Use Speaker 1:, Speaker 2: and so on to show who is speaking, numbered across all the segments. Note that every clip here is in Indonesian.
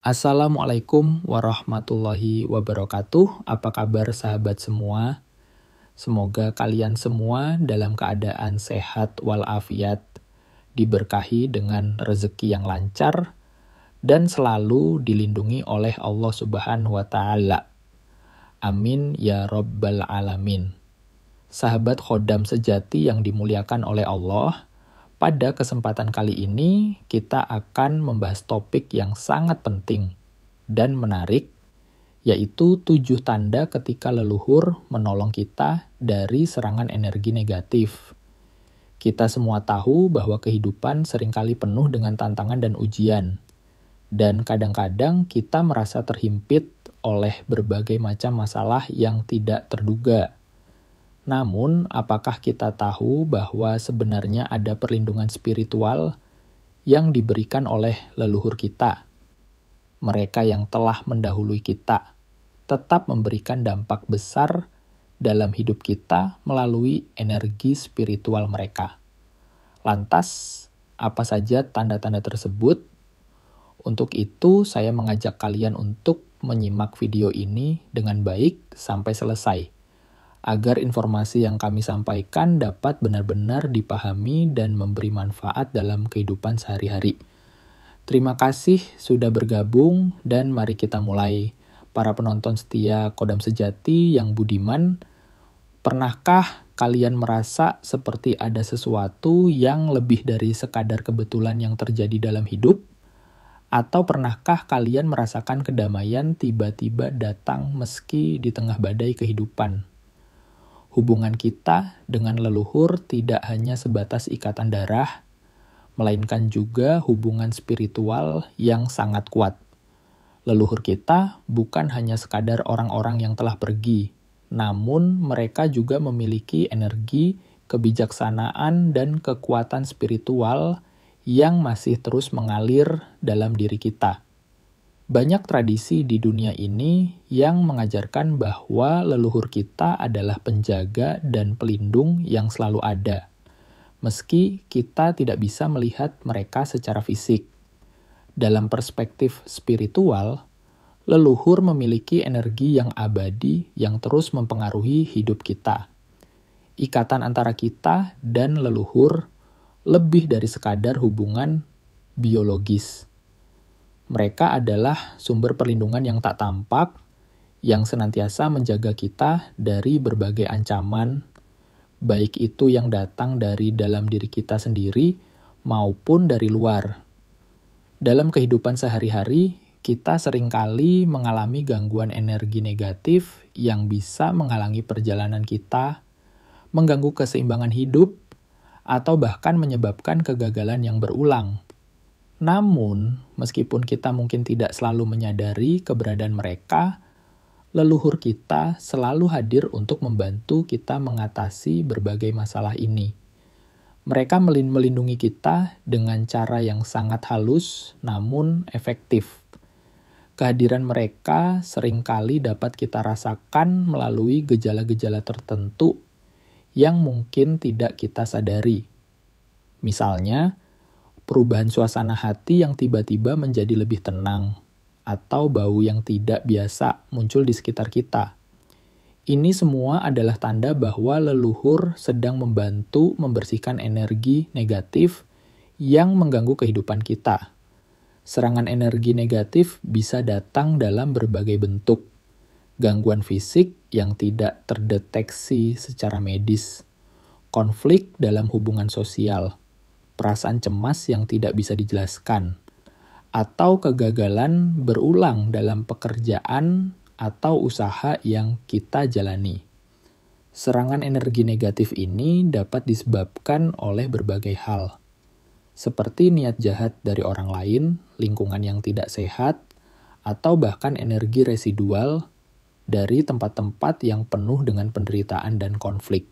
Speaker 1: Assalamualaikum warahmatullahi wabarakatuh. Apa kabar sahabat semua? Semoga kalian semua dalam keadaan sehat walafiat, diberkahi dengan rezeki yang lancar, dan selalu dilindungi oleh Allah Subhanahu wa Ta'ala. Amin ya Rabbal Alamin. Sahabat khodam sejati yang dimuliakan oleh Allah, pada kesempatan kali ini kita akan membahas topik yang sangat penting dan menarik, yaitu 7 tanda ketika leluhur menolong kita dari serangan energi negatif. Kita semua tahu bahwa kehidupan seringkali penuh dengan tantangan dan ujian, dan kadang-kadang kita merasa terhimpit oleh berbagai macam masalah yang tidak terduga. Namun, apakah kita tahu bahwa sebenarnya ada perlindungan spiritual yang diberikan oleh leluhur kita? Mereka yang telah mendahului kita tetap memberikan dampak besar dalam hidup kita melalui energi spiritual mereka. Lantas, apa saja tanda-tanda tersebut? Untuk itu, saya mengajak kalian untuk menyimak video ini dengan baik sampai selesai, agar informasi yang kami sampaikan dapat benar-benar dipahami dan memberi manfaat dalam kehidupan sehari-hari. Terima kasih sudah bergabung dan mari kita mulai. Para penonton setia Kodam Sejati yang budiman, pernahkah kalian merasa seperti ada sesuatu yang lebih dari sekadar kebetulan yang terjadi dalam hidup? Atau pernahkah kalian merasakan kedamaian tiba-tiba datang meski di tengah badai kehidupan? Hubungan kita dengan leluhur tidak hanya sebatas ikatan darah, melainkan juga hubungan spiritual yang sangat kuat. Leluhur kita bukan hanya sekadar orang-orang yang telah pergi, namun mereka juga memiliki energi, kebijaksanaan, dan kekuatan spiritual yang masih terus mengalir dalam diri kita. Banyak tradisi di dunia ini yang mengajarkan bahwa leluhur kita adalah penjaga dan pelindung yang selalu ada, meski kita tidak bisa melihat mereka secara fisik. Dalam perspektif spiritual, leluhur memiliki energi yang abadi yang terus mempengaruhi hidup kita. Ikatan antara kita dan leluhur lebih dari sekadar hubungan biologis. Mereka adalah sumber perlindungan yang tak tampak, yang senantiasa menjaga kita dari berbagai ancaman, baik itu yang datang dari dalam diri kita sendiri maupun dari luar. Dalam kehidupan sehari-hari, kita seringkali mengalami gangguan energi negatif yang bisa menghalangi perjalanan kita, mengganggu keseimbangan hidup, atau bahkan menyebabkan kegagalan yang berulang. Namun, meskipun kita mungkin tidak selalu menyadari keberadaan mereka, leluhur kita selalu hadir untuk membantu kita mengatasi berbagai masalah ini. Mereka melindungi kita dengan cara yang sangat halus namun efektif. Kehadiran mereka seringkali dapat kita rasakan melalui gejala-gejala tertentu yang mungkin tidak kita sadari. Misalnya, perubahan suasana hati yang tiba-tiba menjadi lebih tenang, atau bau yang tidak biasa muncul di sekitar kita. Ini semua adalah tanda bahwa leluhur sedang membantu membersihkan energi negatif yang mengganggu kehidupan kita. Serangan energi negatif bisa datang dalam berbagai bentuk. Gangguan fisik yang tidak terdeteksi secara medis, konflik dalam hubungan sosial, perasaan cemas yang tidak bisa dijelaskan, atau kegagalan berulang dalam pekerjaan atau usaha yang kita jalani. Serangan energi negatif ini dapat disebabkan oleh berbagai hal, seperti niat jahat dari orang lain, lingkungan yang tidak sehat, atau bahkan energi residual dari tempat-tempat yang penuh dengan penderitaan dan konflik.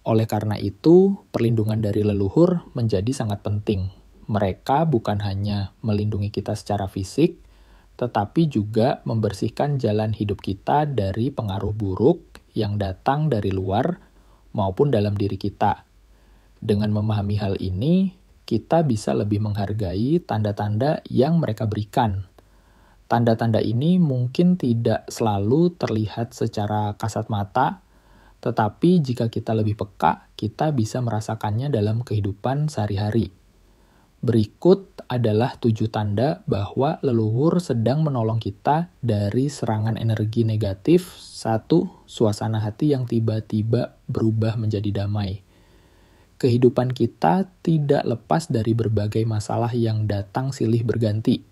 Speaker 1: Oleh karena itu, perlindungan dari leluhur menjadi sangat penting. Mereka bukan hanya melindungi kita secara fisik, tetapi juga membersihkan jalan hidup kita dari pengaruh buruk yang datang dari luar maupun dalam diri kita. Dengan memahami hal ini, kita bisa lebih menghargai tanda-tanda yang mereka berikan. Tanda-tanda ini mungkin tidak selalu terlihat secara kasat mata, tetapi jika kita lebih peka, kita bisa merasakannya dalam kehidupan sehari-hari. Berikut adalah 7 tanda bahwa leluhur sedang menolong kita dari serangan energi negatif. 1. Suasana hati yang tiba-tiba berubah menjadi damai. Kehidupan kita tidak lepas dari berbagai masalah yang datang silih berganti.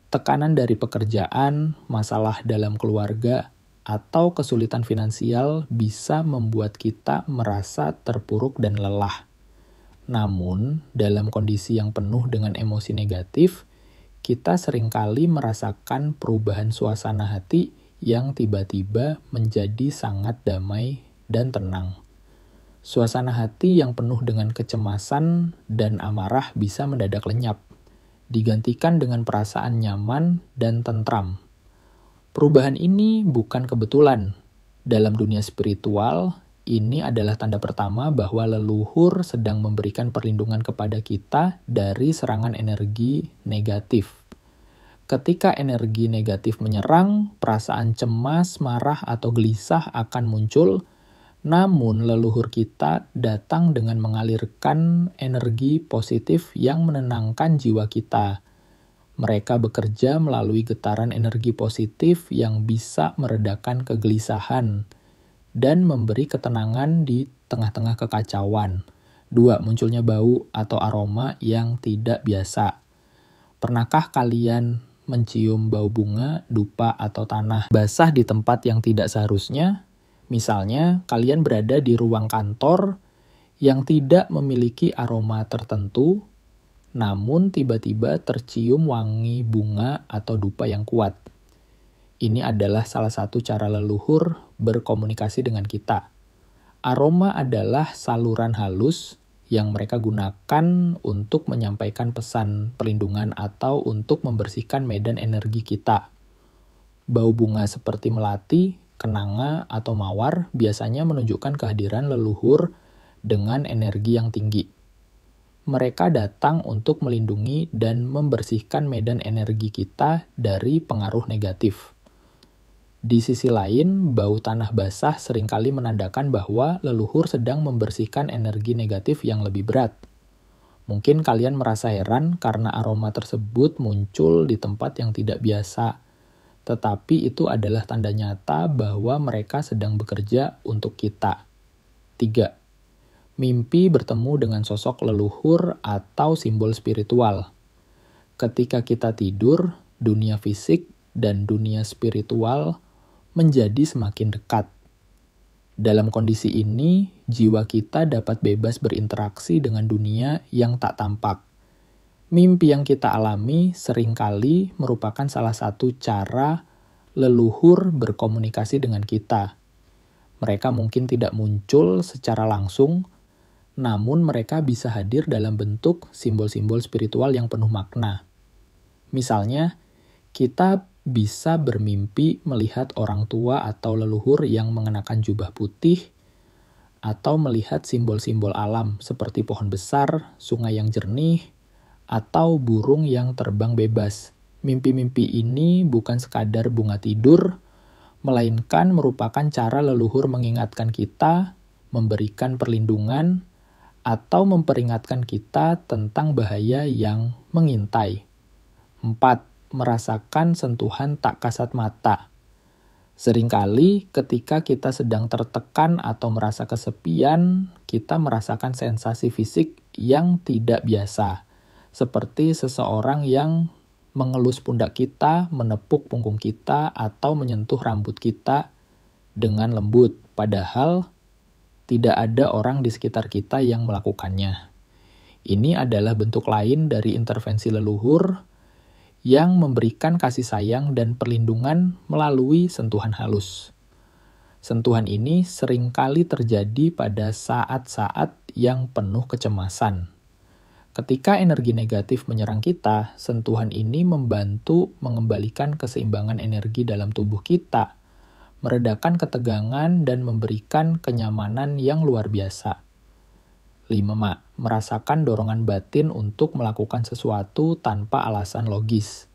Speaker 1: Tekanan dari pekerjaan, masalah dalam keluarga, atau kesulitan finansial bisa membuat kita merasa terpuruk dan lelah. Namun, dalam kondisi yang penuh dengan emosi negatif, kita seringkali merasakan perubahan suasana hati yang tiba-tiba menjadi sangat damai dan tenang. Suasana hati yang penuh dengan kecemasan dan amarah bisa mendadak lenyap, digantikan dengan perasaan nyaman dan tentram. Perubahan ini bukan kebetulan. Dalam dunia spiritual, ini adalah tanda pertama bahwa leluhur sedang memberikan perlindungan kepada kita dari serangan energi negatif. Ketika energi negatif menyerang, perasaan cemas, marah, atau gelisah akan muncul, namun leluhur kita datang dengan mengalirkan energi positif yang menenangkan jiwa kita. Mereka bekerja melalui getaran energi positif yang bisa meredakan kegelisahan dan memberi ketenangan di tengah-tengah kekacauan. 2. Munculnya bau atau aroma yang tidak biasa. Pernahkah kalian mencium bau bunga, dupa, atau tanah basah di tempat yang tidak seharusnya? Misalnya, kalian berada di ruang kantor yang tidak memiliki aroma tertentu, namun tiba-tiba tercium wangi bunga atau dupa yang kuat. Ini adalah salah satu cara leluhur berkomunikasi dengan kita. Aroma adalah saluran halus yang mereka gunakan untuk menyampaikan pesan perlindungan atau untuk membersihkan medan energi kita. Bau bunga seperti melati, kenanga, atau mawar biasanya menunjukkan kehadiran leluhur dengan energi yang tinggi. Mereka datang untuk melindungi dan membersihkan medan energi kita dari pengaruh negatif. Di sisi lain, bau tanah basah seringkali menandakan bahwa leluhur sedang membersihkan energi negatif yang lebih berat. Mungkin kalian merasa heran karena aroma tersebut muncul di tempat yang tidak biasa, tetapi itu adalah tanda nyata bahwa mereka sedang bekerja untuk kita. 3. Mimpi bertemu dengan sosok leluhur atau simbol spiritual. Ketika kita tidur, dunia fisik dan dunia spiritual menjadi semakin dekat. Dalam kondisi ini, jiwa kita dapat bebas berinteraksi dengan dunia yang tak tampak. Mimpi yang kita alami seringkali merupakan salah satu cara leluhur berkomunikasi dengan kita. Mereka mungkin tidak muncul secara langsung, namun mereka bisa hadir dalam bentuk simbol-simbol spiritual yang penuh makna. Misalnya, kita bisa bermimpi melihat orang tua atau leluhur yang mengenakan jubah putih, atau melihat simbol-simbol alam seperti pohon besar, sungai yang jernih, atau burung yang terbang bebas. Mimpi-mimpi ini bukan sekadar bunga tidur, melainkan merupakan cara leluhur mengingatkan kita, memberikan perlindungan, atau memperingatkan kita tentang bahaya yang mengintai. 4. Merasakan sentuhan tak kasat mata. Seringkali ketika kita sedang tertekan atau merasa kesepian, kita merasakan sensasi fisik yang tidak biasa, seperti seseorang yang mengelus pundak kita, menepuk punggung kita, atau menyentuh rambut kita dengan lembut, padahal tidak ada orang di sekitar kita yang melakukannya. Ini adalah bentuk lain dari intervensi leluhur yang memberikan kasih sayang dan perlindungan melalui sentuhan halus. Sentuhan ini seringkali terjadi pada saat-saat yang penuh kecemasan. Ketika energi negatif menyerang kita, sentuhan ini membantu mengembalikan keseimbangan energi dalam tubuh kita, meredakan ketegangan dan memberikan kenyamanan yang luar biasa. 5. Merasakan dorongan batin untuk melakukan sesuatu tanpa alasan logis.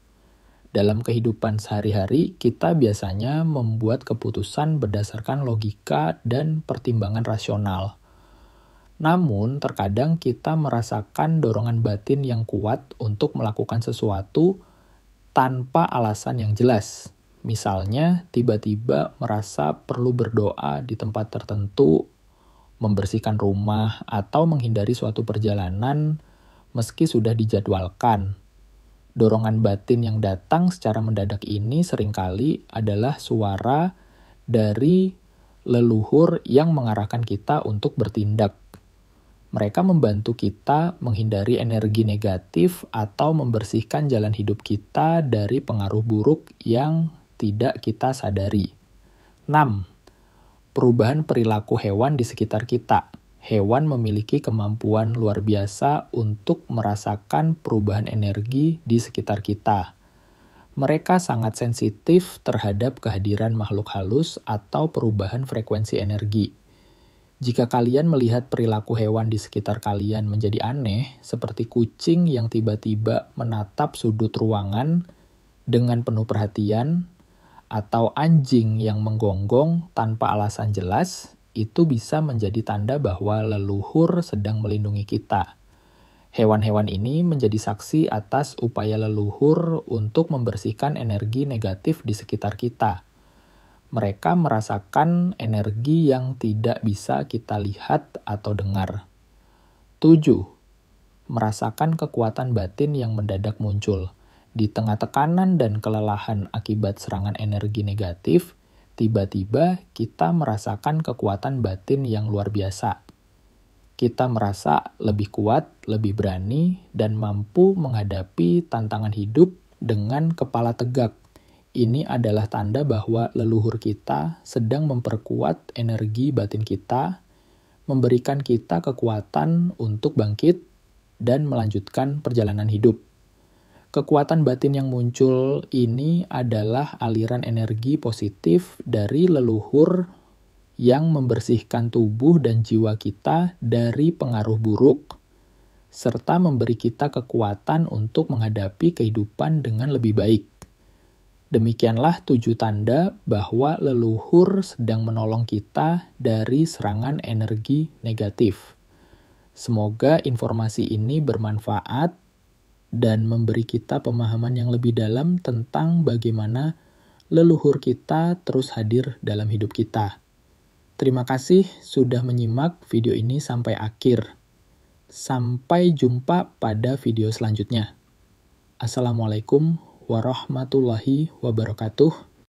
Speaker 1: Dalam kehidupan sehari-hari, kita biasanya membuat keputusan berdasarkan logika dan pertimbangan rasional. Namun, terkadang kita merasakan dorongan batin yang kuat untuk melakukan sesuatu tanpa alasan yang jelas. Misalnya, tiba-tiba merasa perlu berdoa di tempat tertentu, membersihkan rumah, atau menghindari suatu perjalanan meski sudah dijadwalkan. Dorongan batin yang datang secara mendadak ini seringkali adalah suara dari leluhur yang mengarahkan kita untuk bertindak. Mereka membantu kita menghindari energi negatif atau membersihkan jalan hidup kita dari pengaruh buruk yang tidak kita sadari. 6. Perubahan perilaku hewan di sekitar kita. Hewan memiliki kemampuan luar biasa untuk merasakan perubahan energi di sekitar kita. Mereka sangat sensitif terhadap kehadiran makhluk halus atau perubahan frekuensi energi. Jika kalian melihat perilaku hewan di sekitar kalian menjadi aneh, seperti kucing yang tiba-tiba menatap sudut ruangan dengan penuh perhatian, atau anjing yang menggonggong tanpa alasan jelas, itu bisa menjadi tanda bahwa leluhur sedang melindungi kita. Hewan-hewan ini menjadi saksi atas upaya leluhur untuk membersihkan energi negatif di sekitar kita. Mereka merasakan energi yang tidak bisa kita lihat atau dengar. 7. Merasakan kekuatan batin yang mendadak muncul. Di tengah tekanan dan kelelahan akibat serangan energi negatif, tiba-tiba kita merasakan kekuatan batin yang luar biasa. Kita merasa lebih kuat, lebih berani, dan mampu menghadapi tantangan hidup dengan kepala tegak. Ini adalah tanda bahwa leluhur kita sedang memperkuat energi batin kita, memberikan kita kekuatan untuk bangkit dan melanjutkan perjalanan hidup. Kekuatan batin yang muncul ini adalah aliran energi positif dari leluhur yang membersihkan tubuh dan jiwa kita dari pengaruh buruk, serta memberi kita kekuatan untuk menghadapi kehidupan dengan lebih baik. Demikianlah 7 tanda bahwa leluhur sedang menolong kita dari serangan energi negatif. Semoga informasi ini bermanfaat dan memberi kita pemahaman yang lebih dalam tentang bagaimana leluhur kita terus hadir dalam hidup kita. Terima kasih sudah menyimak video ini sampai akhir. Sampai jumpa pada video selanjutnya. Assalamualaikum warahmatullahi wabarakatuh.